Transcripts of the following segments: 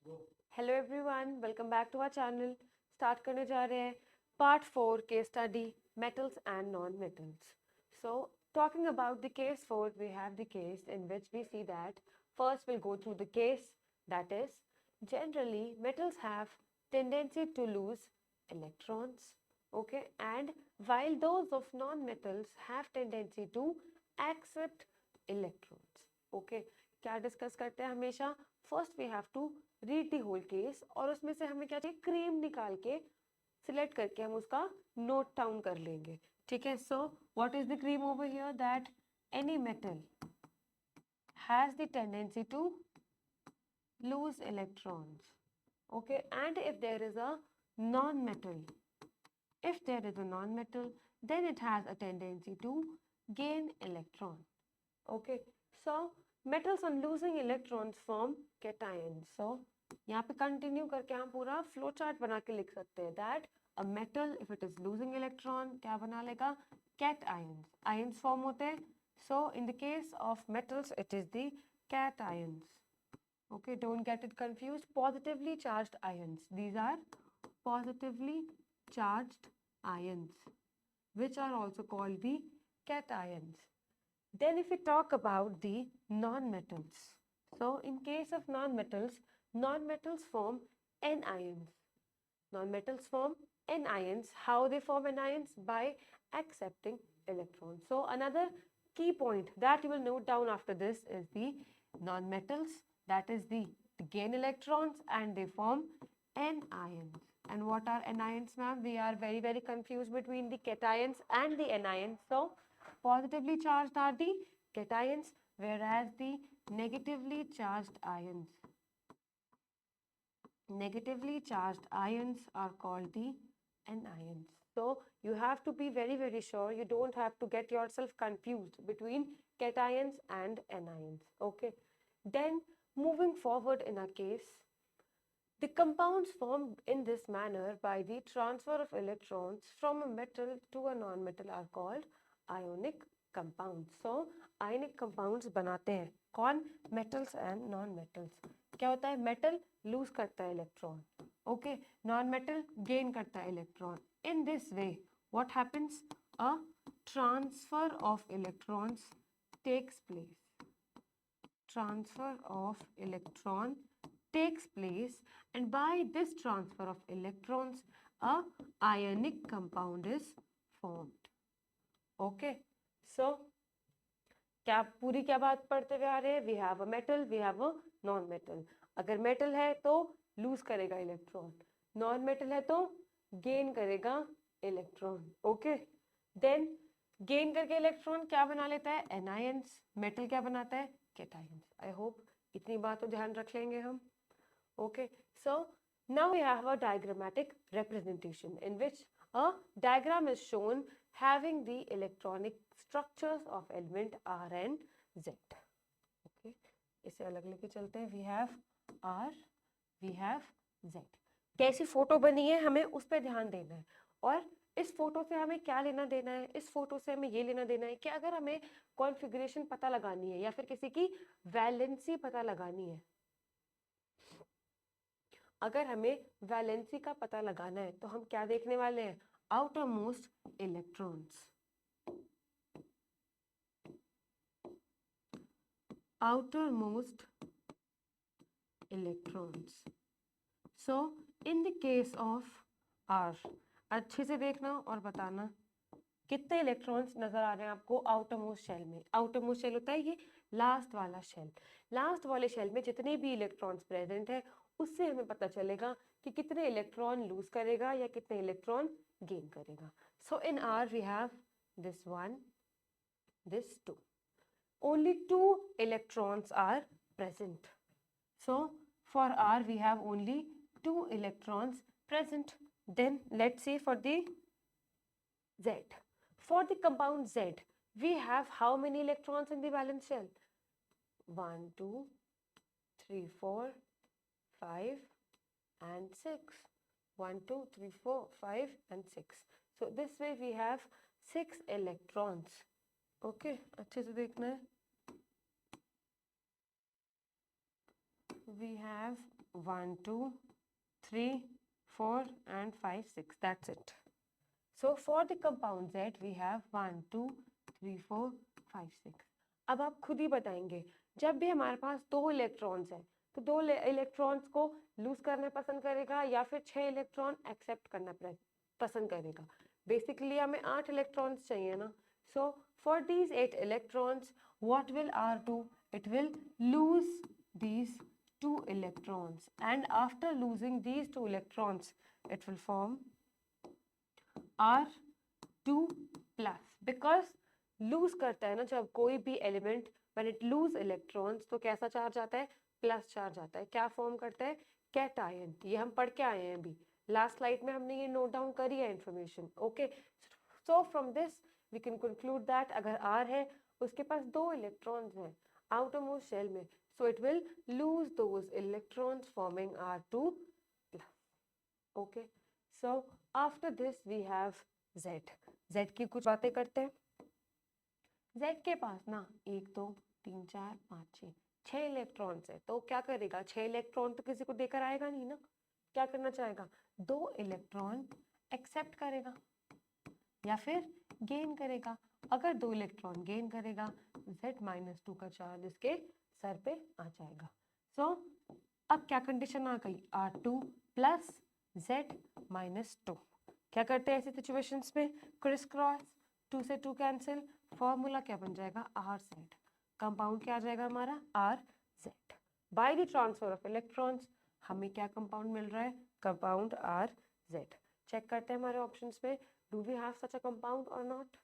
Hello everyone, welcome back to our channel. Start करने जा रहे हैं part 4 case study metals and non metals. So talking about the case 4, we have the case in which we see that first we'll go through the case that is generally metals have tendency to lose electrons, okay, and while those of non-metals have tendency to accept electrons, okay. क्या discuss करते हैं हमेशा? First we have to read the whole case और उसमें से हमें क्या चाहिए, क्रीम निकाल के सिलेक्ट करके हम उसका नोट डाउन कर लेंगे, ठीक है। So what is the cream over here? That any metal has the tendency to lose electrons, okay, and if there is a non-metal, if there is a non-metal, then it has a tendency to gain electron, okay. So metals on losing electrons form cations. So यहाँ पे continue करके हम पूरा flow chart बना के लिख सकते हैं that a metal if it is losing electron क्या बना लेगा? कैट आयंस, आयंस फॉर्म होते हैं। So in the case of metals it is the cations, okay, don't get it confused. Positively charged ions, these are positively charged ions which are also called the cations. Then if we talk about the non-metals, so in case of non-metals, non-metals form anions. Non-metals form anions. How they form anions? By accepting electrons. So another key point that you will note down after this is the non-metals, that is the gain electrons and they form anions. And what are anions, ma'am? We are very confused between the cations and the anions. So positively charged are the cations, whereas the negatively charged ions, negatively charged ions are called the anions. So you have to be very sure, you don't have to get yourself confused between cations and anions, okay. Then moving forward in our case, the compounds formed in this manner by the transfer of electrons from a metal to a non-metal are called ionic compounds. So ionic compounds बनाते हैं कौन? Metals and non-metals. क्या होता है? Metal lose करता है electron, okay, non-metal gain करता है electron. In this way, what happens? A transfer of electrons takes place. Transfer of electron takes place, and by this transfer of electrons a ionic compound is formed, okay. So क्या पूरी क्या बात पढ़ते हुए आ रहे हैं? We have a metal, we have a non metal. अगर मेटल है तो लूज करेगा इलेक्ट्रॉन, नॉन मेटल है तो गेन करेगा इलेक्ट्रॉन, ओके। देन गेन करके इलेक्ट्रॉन क्या बना लेता है? एनायंस। मेटल क्या बनाता है? कैटायंस। आई होप इतनी बात तो ध्यान रख लेंगे हम, okay. So now we have a diagrammatic representation in which a diagram is shown having the electronic structures of element R and Z, okay. इसे अलग लेके चलते हैं। we have R, we have Z। कैसी फोटो बनी है हमें उस पर ध्यान देना है, और इस फोटो से हमें क्या लेना देना है? इस फोटो से हमें ये लेना देना है कि अगर हमें कॉन्फ़िगरेशन पता लगानी है या फिर किसी की वैलेंसी पता लगानी है, अगर हमें वैलेंसी का पता लगाना है तो हम क्या देखने वाले हैं? Outermost electrons, outermost electrons. So in the case of R, अच्छे से देखना और बताना कितने इलेक्ट्रॉन्स नजर आ रहे हैं आपको आउटर मोस्ट शेल में। आउटर मोस्ट शेल होता है ये लास्ट वाला शेल। लास्ट वाले शेल में जितने भी इलेक्ट्रॉन्स प्रेजेंट है उससे हमें पता चलेगा कि कितने इलेक्ट्रॉन लूज करेगा या कितने इलेक्ट्रॉन गेन करेगा। So in R we have this one, this two, only two electrons are present. So for R we have only two electrons present. Then let's see for the Z. For the compound Z, we have how many electrons in the valence shell? 1, 2, 3, 4, 5 and 6. 1, 2, 3, 4, 5 and 6. So this way we have 6 electrons. Okay, अच्छे से देखना है। We have 1 2 3 4 and 5 6, that's it. So for the compound Z we have 1 2 3 4 5 6. अब आप खुद ही बताएंगे, जब भी हमारे पास 2 इलेक्ट्रॉन्स है तो 2 इलेक्ट्रॉन्स को लूज करना पसंद करेगा या फिर 6 इलेक्ट्रॉन एक्सेप्ट करना पसंद करेगा। बेसिकली हमें 8 इलेक्ट्रॉन्स चाहिए ना। So for these 8 electrons what will R do? It will lose these 2 electrons, and after losing these 2 electrons it will form R2 plus, because lose करता है ना जब कोई भी element, when it lose electrons तो कैसा चार्ज आता है? प्लस चार्ज आता है। क्या फॉर्म करता है? कैटायन। ये हम पढ़ के आए हैं अभी, लास्ट स्लाइड में हमने ये नोट डाउन करी है information. Okay, so from this we can conclude that अगर आर है उसके पास 2 इलेक्ट्रॉन्स हैं आउटर मोस्ट शेल में, so it will lose those electrons forming R2 plus. Okay, so after this we have Z की कुछ बातें करते हैं। Z के पास ना 1 2 3 4 5 6 इलेक्ट्रॉन्स है, तो क्या करेगा? 6 इलेक्ट्रॉन तो किसी को देकर आएगा नहीं ना। क्या करना चाहेगा? 2 इलेक्ट्रॉन एक्सेप्ट करेगा या फिर गेन करेगा। अगर 2 इलेक्ट्रॉन गेन करेगा Z-2 का चार्ज इसके सर पे आ जाएगा। सो अब क्या कंडीशन आ गई? R2 plus Z-2। क्या करते हैं ऐसी सिचुएशंस में? क्रिस क्रॉस, 2 से 2 कैंसिल, फॉर्मूला क्या बन जाएगा? RZ। कंपाउंड क्या आ जाएगा हमारा? RZ। By the transfer of electrons हमें क्या कंपाउंड मिल रहा है? Compound RZ। चेक करते हैं हमारे ऑप्शंस में, do we have such a compound or not?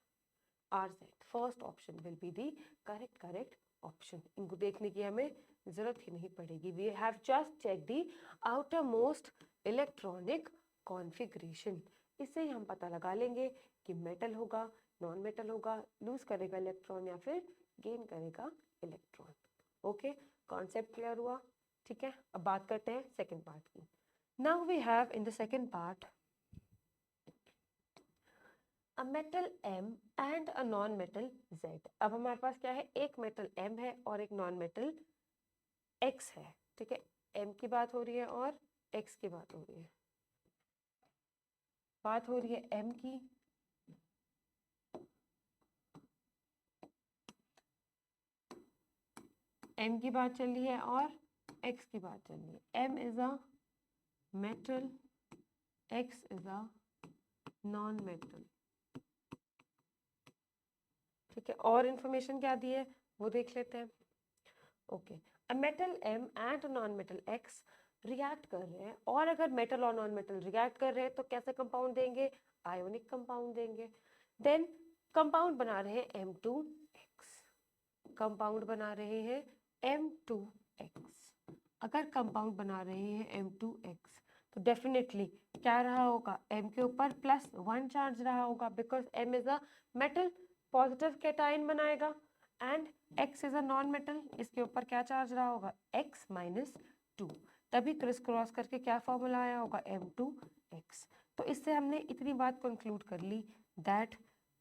RZ, first option will be the correct option. इनको देखने की हमें जरूरत ही नहीं पड़ेगी। We have just check the outermost electronic configuration. इससे ही हम पता लगा लेंगे कि मेटल होगा, नॉन मेटल होगा, लूज करेगा इलेक्ट्रॉन या फिर गेन करेगा इलेक्ट्रॉन। ओके, कॉन्सेप्ट क्लियर हुआ? ठीक है, अब बात करते हैं सेकेंड पार्ट की। Now we have in the second part a metal M and a non-metal Z। अब हमारे पास क्या है? एक मेटल M है और एक नॉन मेटल X है। ठीक है, M की बात हो रही है और X की बात हो रही है। बात हो रही है M की, M की बात चल रही है और X की बात चल रही है। M is a metal, X is a non metal. ठीक है, और इंफॉर्मेशन क्या दी है वो देख लेते हैं। Okay, a metal M and non metal X react कर रहे हैं, और अगर मेटल और नॉन मेटल रिएक्ट कर रहे हैं तो कैसे कंपाउंड देंगे? आयोनिक कंपाउंड देंगे। देन कंपाउंड बना रहे हैं M2X, कंपाउंड बना रहे हैं M2X। अगर कंपाउंड बना रहे हैं M2X तो डेफिनेटली क्या रहा होगा? M के ऊपर +1 चार्ज रहा होगा, because M is a metal, positive cation बनाएगा, and X is a non metal, इसके ऊपर क्या चार्ज रहा होगा? X-2। तभी क्रिस क्रॉस करके क्या फॉर्मूला आया होगा? M2X। तो इससे हमने इतनी बात कंक्लूड कर ली दैट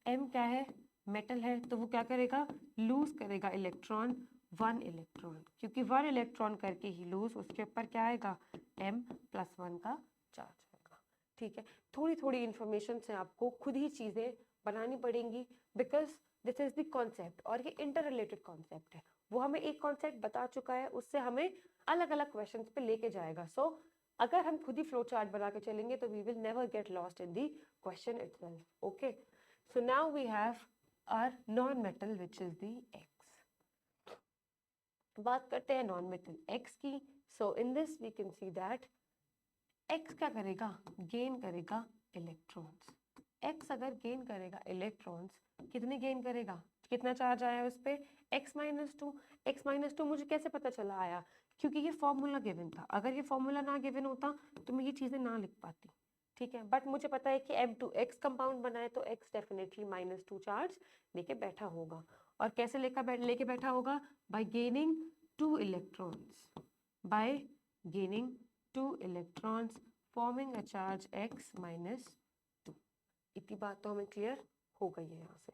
M क्या है? मेटल है, तो वो क्या करेगा? लूज करेगा इलेक्ट्रॉन, 1 इलेक्ट्रॉन, क्योंकि 1 इलेक्ट्रॉन करके ही लूज, उसके ऊपर क्या आएगा? M+1 का चार्ज आएगा। ठीक है, थोड़ी थोड़ी इंफॉर्मेशन से आपको खुद ही चीज़ें बनानी पड़ेंगी, because this is the concept, और ये इंटर रिलेटेड कॉन्सेप्ट है। वो हमें एक कॉन्सेप्ट बता चुका है, उससे हमें अलग अलग क्वेश्चंस पे लेके जाएगा। सो अगर हम खुद ही फ्लो चार्ट बना के चलेंगे तो we will never get lost in the question itself. Okay, so now we have our non metal which is the X। बात करते हैं नॉन मेटल X की। So in this we can see that X क्या करेगा? Gain करेगा electrons. X अगर gain करेगा electrons, कितने गेन करेगा? कितना चार्ज आया उस पे? X-2। X-2 मुझे कैसे पता चला आया? क्योंकि ये फॉर्मूला गिवन था। अगर ये फॉर्मूला ना गिवन होता तो मैं ये चीज़ें ना लिख पाती। ठीक है, बट मुझे पता है कि M2X कंपाउंड बना है तो X डेफिनेटली -2 चार्ज लेके बैठा होगा। और कैसे लेके बैठा होगा? Bye gaining 2 electrons, bye gaining 2 electrons forming a charge X-2। इतनी बात तो हमें क्लियर हो गई है यहाँ से।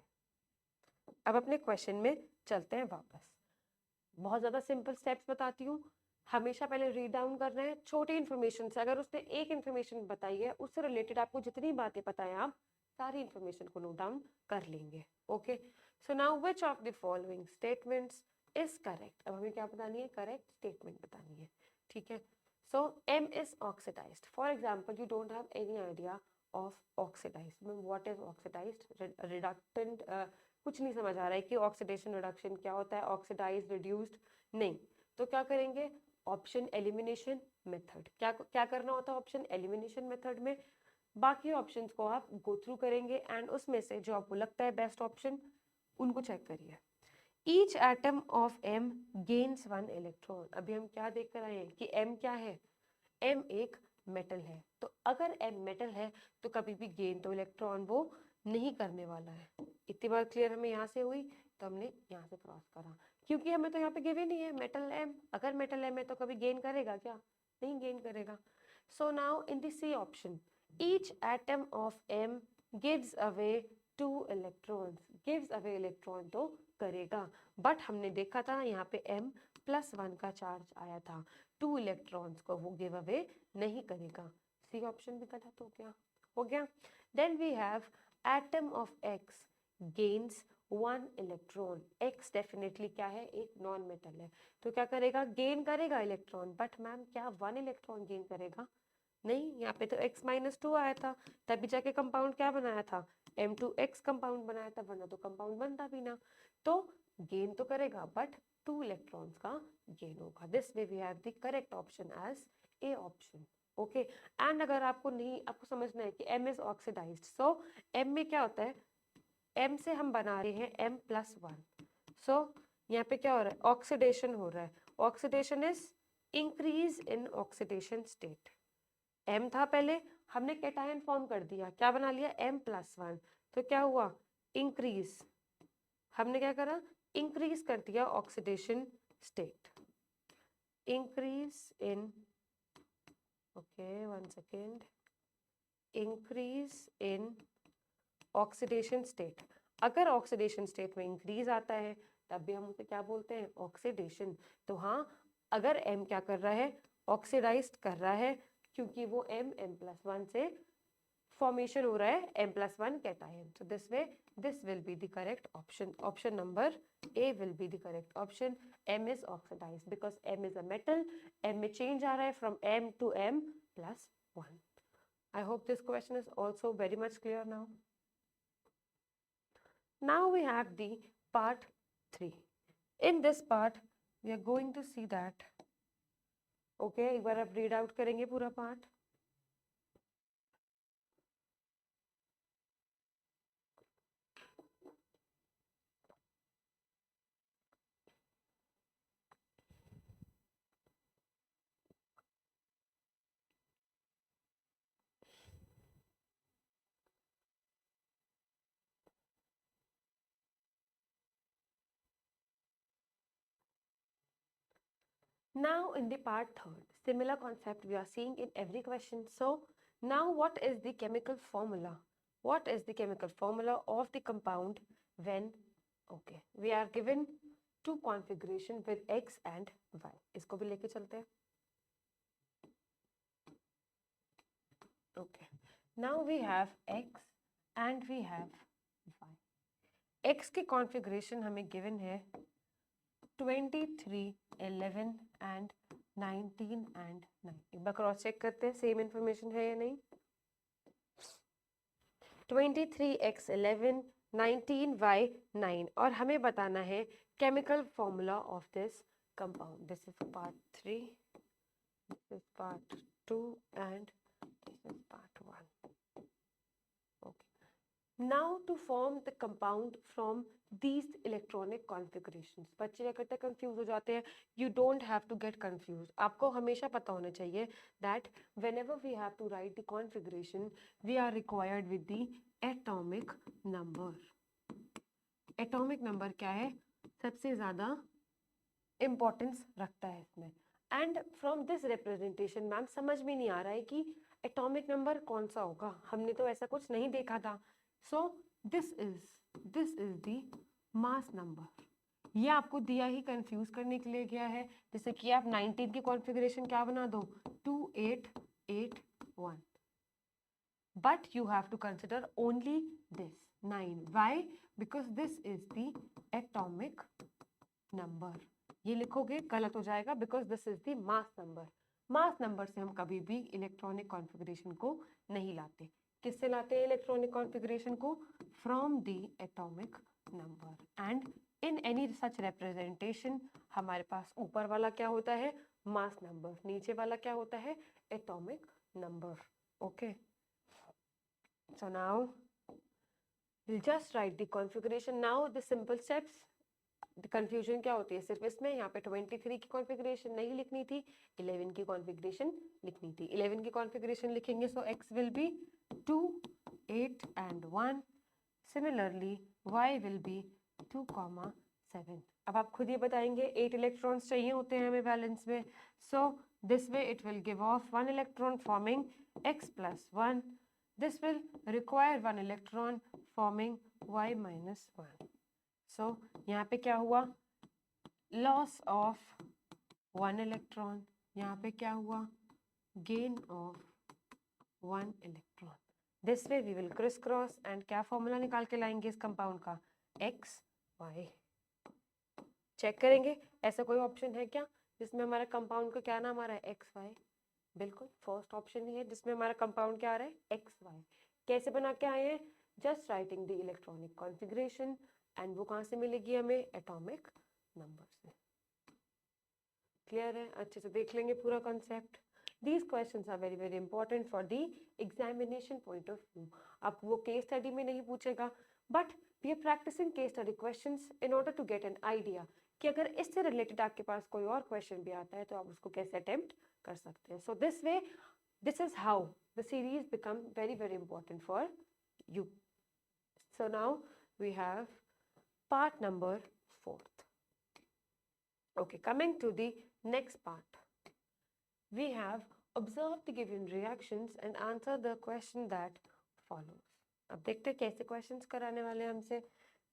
अब अपने क्वेश्चन में चलते हैं वापस। बहुत ज़्यादा सिंपल स्टेप्स बताती हूँ, हमेशा पहले रीड डाउन करना है छोटी इन्फॉर्मेशन से। अगर उसने एक इन्फॉर्मेशन बताई है, उससे रिलेटेड आपको जितनी बातें पता है, आप सारी इन्फॉर्मेशन को नोट डाउन कर लेंगे। Okay, so now which of the following statements is correct. अब हमें क्या बतानी है? करेक्ट स्टेटमेंट बतानी है। ठीक है, सो M is oxidized. For example, you don't have any idea of oxidized. What is oxidized? Reductant, कुछ नहीं समझ आ रहा है कि ऑक्सीडेशन रिडक्शन क्या होता है, ऑक्सीडाइज रिड्यूस्ड नहीं। तो क्या करेंगे? Option elimination method. क्या क्या करना होता है ऑप्शन एलिमिनेशन मेथड में? बाकी ऑप्शंस को आप गो थ्रू करेंगे एंड उसमें से जो आपको लगता है बेस्ट ऑप्शन, उनको चेक करिए। Each atom of M gains 1 electron. अभी हम क्या देख कर आए हैं कि M क्या है? M एक मेटल है। तो अगर M मेटल है तो कभी भी गेन तो इलेक्ट्रॉन वो नहीं करने वाला है। इतनी बार क्लियर हमें यहाँ से हुई, तो हमने यहाँ से क्रॉस करा, क्योंकि हमें तो यहाँ पे गिवन नहीं है मेटल M। अगर मेटल M है तो कभी गेन करेगा क्या? नहीं गेन करेगा। So now in the C option, each atom of M gives away 2 electrons. Gives away electron तो करेगा, बट हमने देखा था यहाँ पे M+1 का चार्ज आया था, 2 इलेक्ट्रॉन्स को वो गिव अवे नहीं करेगा। सी ऑप्शन भी गलत हो गया। हो गया। Then we have atom of X gains 1 electron. X definitely क्या है? एक नॉन मेटल है, तो क्या करेगा? गेन करेगा इलेक्ट्रॉन, बट मैम क्या 1 इलेक्ट्रॉन गेन करेगा? नहीं, यहाँ पे तो X-2 आया था, तभी जाके कंपाउंड क्या बनाया था? M2X कंपाउंड बनाया था, वरना तो कंपाउंड बनता भी ना। तो गेन तो करेगा, बट 2 इलेक्ट्रॉन्स का गेन होगा। This way we have the correct option as A option. Okay, and अगर आपको समझना है कि M is oxidized, so M में क्या होता है? M से हम बना रहे हैं M+1। सो यहाँ पे क्या हो रहा है? ऑक्सीडेशन हो रहा है। Oxidation is increase in oxidation state. M था पहले, हमने कैटायन फॉर्म कर दिया, क्या बना लिया? M+1। तो क्या हुआ? इंक्रीज। हमने क्या करा? इंक्रीज कर दिया oxidation state. Increase in, okay one second, increase in oxidation state. अगर ऑक्सीडेशन स्टेट में इंक्रीज आता है तब भी हम उसे क्या बोलते हैं? ऑक्सीडेशन। तो हाँ, अगर M क्या कर रहा है? ऑक्सीडाइज कर रहा है, क्योंकि वो M+1 से फॉर्मेशन हो रहा है M+1 cation. So this way, this will be the correct option. Option number A will be the correct option. M is oxidized because M is a metal. M में change आ रहा है from M to M+1. I hope this question is also very much clear now. Now we have the part 3. In this part, we are going to see that. Okay, एक बार आप read out करेंगे पूरा part. Now in the part 3rd, similar concept we are seeing in every question. So now what is the chemical formula? What is the chemical formula of the compound when, okay, we are given two configuration with X and Y. इसको भी लेके चलते हैं. Okay, now we have X and we have Y. X की configuration हमें given है 23, 11 and 19 and 9. एक बार cross check करते हैं सेम इंफॉर्मेशन है या नहीं. 23x11 19y9 और हमें बताना है chemical formula of this compound. This is part 3, this is part 2 and this is part 1. Now to form the compound from these electronic configurations. बच्चे क्या करते हैं? कंफ्यूज हो जाते हैं. You don't have to get confused. आपको हमेशा पता होना चाहिए that whenever we have to write the configuration, we are required with the atomic number. Atomic number क्या है? सबसे ज़्यादा importance रखता है इसमें. And from this representation, ma'am समझ में नहीं आ रहा है कि atomic number कौन सा होगा. हमने तो ऐसा कुछ नहीं देखा था. So this is the mass number. ये आपको दिया ही कंफ्यूज करने के लिए गया है, जैसे कि आप 19 की कॉन्फ़िगरेशन क्या बना दो 2881, but you have to consider only this 9. Why? Because this is the atomic number. ये लिखोगे गलत हो जाएगा, because this is the mass number. Mass number से हम कभी भी इलेक्ट्रॉनिक कॉन्फ़िगरेशन को नहीं लाते. किससे लाते हैं इलेक्ट्रॉनिक कॉन्फ़िगरेशन को? From the atomic number. And in any such representation हमारे पास ऊपर वाला क्या होता है? Mass number. नीचे वाला क्या होता है? Atomic number. Okay. So now we'll just write the configuration. Now the simple steps. Confusion क्या होती है सिर्फ इसमें, यहाँ पे 23 की कॉन्फ़िगरेशन नहीं लिखनी थी, 11 की कॉन्फ़िगरेशन लिखनी थी. 11 की कॉन्फ़िगरेशन लिखेंगे, सो x will be 2, 8 and 1. Similarly y will be 2, 7. अब आप खुद ही बताएंगे 8 इलेक्ट्रॉन्स चाहिए होते हैं हमें बैलेंस में, सो this way it will give of 1 electron forming x plus 1. This will require 1 electron forming y minus 1. So यहाँ पे क्या हुआ? Loss of 1 electron. यहाँ पे क्या हुआ? Gain of 1 electron. This way we will criss cross and क्या formula निकाल के लाएंगे इस कंपाउंड का? x y. चेक करेंगे ऐसा कोई ऑप्शन है क्या जिसमें हमारा कंपाउंड का क्या नाम आ रहा है? x y. बिल्कुल फर्स्ट ऑप्शन ही है जिसमें हमारा कंपाउंड क्या आ रहा है? X Y. कैसे बना के आए हैं? Just writing the electronic configuration. And वो कहाँ से मिलेगी हमें? एटॉमिक नंबर से. क्लियर है? अच्छे से देख लेंगे पूरा concept. These questions are very very important for the examination point of view. अब वो केस स्टडी में नहीं पूछेगा, but we are practicing case study questions in order to get an idea कि अगर इससे रिलेटेड आपके पास कोई और क्वेश्चन भी आता है तो आप उसको कैसे अटेम्प्ट कर सकते हैं. So this way, this is how the series become very very important for you. So now we have part number 4th. Okay, coming to the next part. We have observed the given reactions and answer the question that follows. अब देखते हैं कैसे questions कराने वाले हैं हमसे.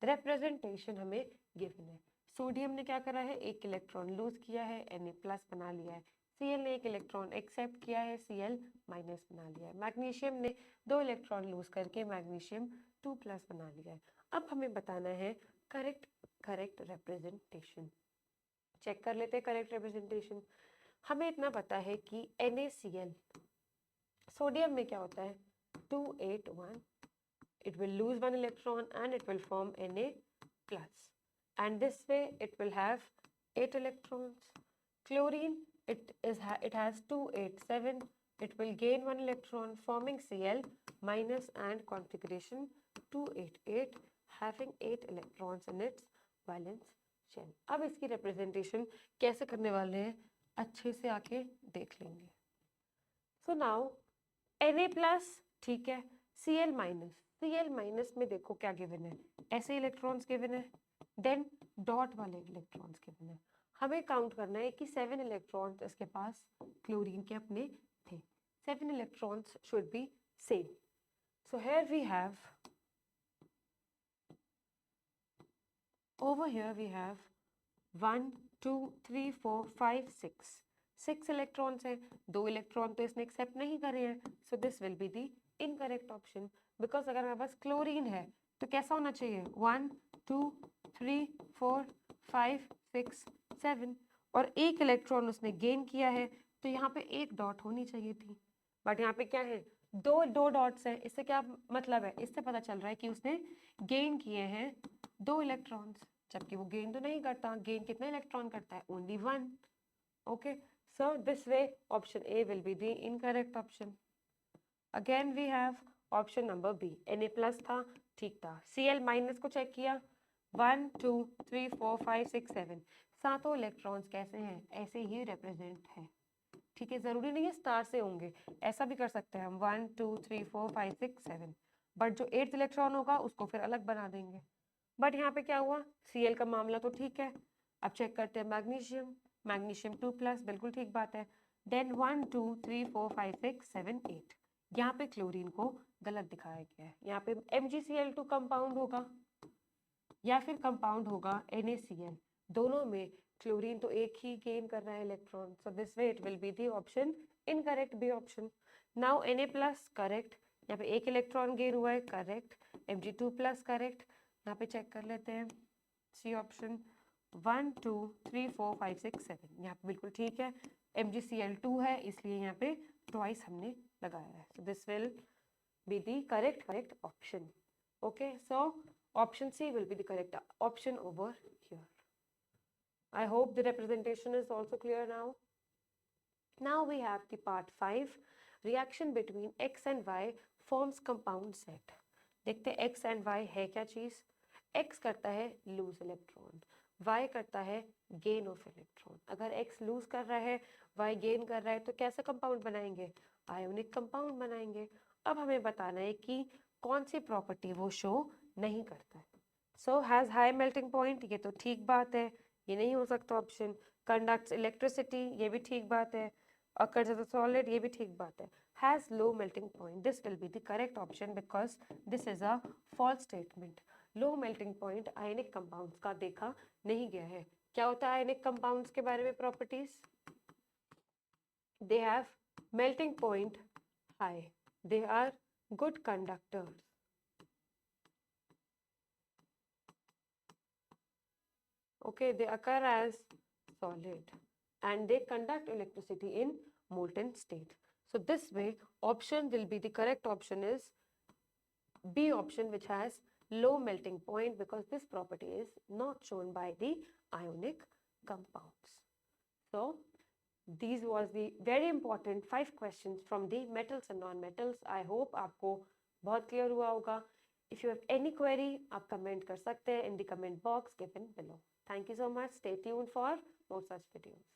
Representation हमें given है. सोडियम ने क्या करा है? एक इलेक्ट्रॉन लूज किया है, Na+ बना लिया है. Cl ने एक इलेक्ट्रॉन एक्सेप्ट किया है, Cl- बना लिया है. मैग्नीशियम ने 2 इलेक्ट्रॉन लूज करके मैग्नीशियम 2+ बना लिया है. अब हमें बताना है करेक्ट रिप्रेजेंटेशन. चेक कर लेते हैं करेक्ट रिप्रेजेंटेशन. हमें इतना पता है कि NaCl सोडियम में क्या होता है? 281. It will lose 1 electron and it will form Na+. And this way it will have 8 electrons. Chlorine, it has 287. It will gain 1 electron forming Cl- and configuration 288 having 8 electrons in its valence shell. अब इसकी representation कैसे करने वाले हैं अच्छे से आके देख लेंगे. सो नाउ Na+, ठीक है. Cl- में देखो क्या गिवन है? ऐसे इलेक्ट्रॉन्स गिवन है, देन डॉट वाले इलेक्ट्रॉन्स गिवन है. हमें काउंट करना है कि 7 इलेक्ट्रॉन्स इसके पास क्लोरीन के अपने थे. 7 electrons should be same. So here we have, over here we have 1 2 3 4 5 6 electrons है. 2 इलेक्ट्रॉन तो इसने एक्सेप्ट नहीं करे हैं, so this will be the incorrect option. Because अगर हमारे पास क्लोरीन है तो कैसा होना चाहिए? 1 2 3 4 5 6 7. और एक इलेक्ट्रॉन उसने गेन किया है तो यहाँ पे एक डॉट होनी चाहिए थी, बट यहाँ पे क्या है? दो डॉट्स हैं. इससे क्या मतलब है? इससे पता चल रहा है कि उसने गेन किए हैं 2 इलेक्ट्रॉन्स, जबकि वो गेन तो नहीं करता. गेन कितना इलेक्ट्रॉन करता है? Only 1. Okay, so this way option A will be the incorrect option. Again we have option number B. Na+ था, ठीक था. Cl- को चेक किया, 1 2 3 4 5 6 7. सातों इलेक्ट्रॉन्स कैसे हैं? ऐसे ही रिप्रेजेंट है. ठीक है, जरूरी नहीं है स्टार से होंगे, ऐसा भी कर सकते हैं हम 1 2 3 4 5 6 7. बट जो 8th इलेक्ट्रॉन होगा उसको फिर अलग बना देंगे. बट यहाँ पे क्या हुआ? Cl का मामला तो ठीक है. अब चेक करते हैं मैग्नीशियम 2+, बिल्कुल ठीक बात है. देन 1 2 3 4 5 6 7 8. यहाँ पे क्लोरीन को गलत दिखाया गया है. यहाँ पे MgCl2 कंपाउंड होगा. या फिर कंपाउंड होगा NaCl। दोनों में क्लोरीन तो एक ही गेन कर रहा है electron, so this way it will be the option incorrect, B option. Now Na+ correct, यहाँ पे एक इलेक्ट्रॉन गेन हुआ है, करेक्ट। Mg2+ करेक्ट, यहाँ पे चेक कर लेते हैं, सी ऑप्शन। 1 2 3 4 5 6 7 यहाँ पे बिल्कुल ठीक है। MgCl2 है, इसलिए यहाँ पे ट्वाइस हमने लगाया है, so this will be the correct option. Okay, so option C will be the correct option over here. I hope the representation is also clear now. Now we have the part 5, reaction between X and Y forms compound Z. देखते हैं X and Y है क्या चीज़। X करता है loose electron, Y करता है gain of electron. अगर X loose कर रहा है, Y गेन कर रहा है, तो कैसा कंपाउंड बनाएंगे, आयोनिक कंपाउंड बनाएंगे। अब हमें बताना है कि कौन सी प्रॉपर्टी वो शो नहीं करता है। So has high melting point, ये तो ठीक बात है, ये नहीं हो सकता ऑप्शन। कंडक्ट्स इलेक्ट्रिसिटी, ये भी ठीक बात है। occurs as a solid, ये भी ठीक बात है। Has low melting point, this will be the correct option because this is a false statement. Low melting point ionic compounds का देखा नहीं गया है। क्या होता है आयनिक कंपाउंड्स के बारे में properties, they have melting point high, they are good conductors. Okay, they occur as solid and they conduct electricity in molten state. So this way option will be the correct option is B option, which has low melting point because this property is not shown by the ionic compounds. So these was the very important 5 questions from the metals and non-metals. I hope आपको बहुत clear हुआ होगा. If you have any query, आप comment कर सकते हैं in the comment box given below. Thank you so much. Stay tuned for more such videos.